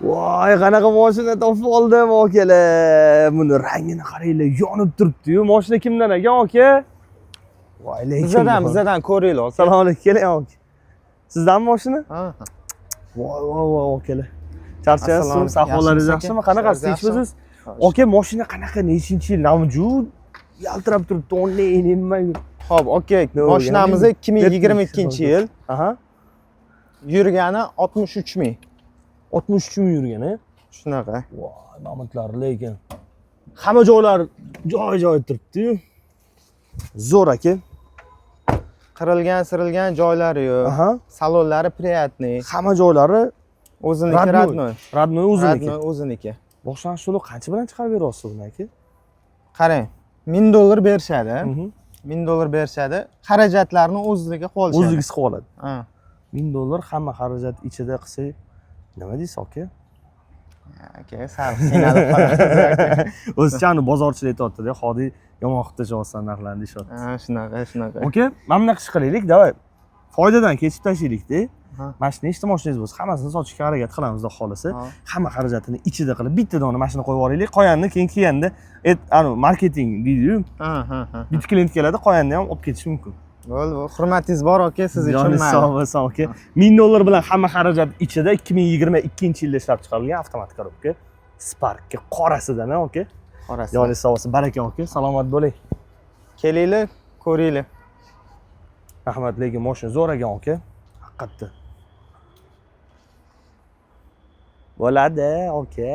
Voy, qanaqa mashina topib oldim akalar. Buni rangini qaranglar, yonib turibdi-yu. Mashina kimdan ekan aka? Voy, lekin Bizdan ko'ringlar aka. Assalomu alaykum, keling aka. Sizdanmi mashina? Ha. Voy akalar. Charchayapsizmi? Sahvolaringiz yaxshimi? Qanaqasiz, tinchmisiz? Aka, mashina qanaqa, nechinchi yil mavjud? Yaltirab turibdi, onlayn. Xo'p, aka, mashinamiz 2022-yil. Aha. Yurgani 63 ming. 63 ming yurgan-a? Shunaqa. Voy, mamutlar lekin. Hamma joylar joy-joy turibdi-yu. Zo'r aka. Qirilgan joylari yo'q. Aha. Salonlari приятный. Hamma joylari O'ziniki radnoy. Radnoy o'ziniki. Radnoy o'ziniki. Boshlanish to'lov qancha bilan chiqarib beryapsiz buni aka? Qarang, $1000 berishadi. $1000 berishadi. Xarajatlarni o'zligi qilib olishadi. O'zligi qilib oladi. Ha. $1000 hamma xarajat ichida qilsak, nima deysiz aka? Aka, sal qiynalib qolasiz aka. O'zchani bozorchilar aytayapti-da, hodiy yomon qilib tashyapsan narxlarni deyapti. Ha, shunaqa. Aka, mana bunaqa ish qilaylik, davay. Foydadan kechib tashlaylik-da. Mashina nechta mashinangiz bo'lsa, hammasini sotishga harakat qilamiz, xudo xolisa. Hamma xarajatini ichida qilib bitta dona mashina qo'yib yuboraylik. Qolganini keyin kelganda, marketing deydi-yu. Ha. Bitta klient keladi, qolganini ham olib ketish mumkin. Bo'ldi, hurmatingiz bor aka, siz uchun mayli. Sog' bo'lsin aka. $1000 bilan hamma xarajat ichida 2022-yilda ishlab chiqarilgan avtomat korobka. Spark'ga qorasidan aka. Qorasi. Joningiz sog' bo'lsin, baraka aka. Salomat bo'ling. Kelinglar, ko'ringlar. Rahmat, lekin mashina zo'r ekan aka. Haqiqatda. Bo'ladi aka.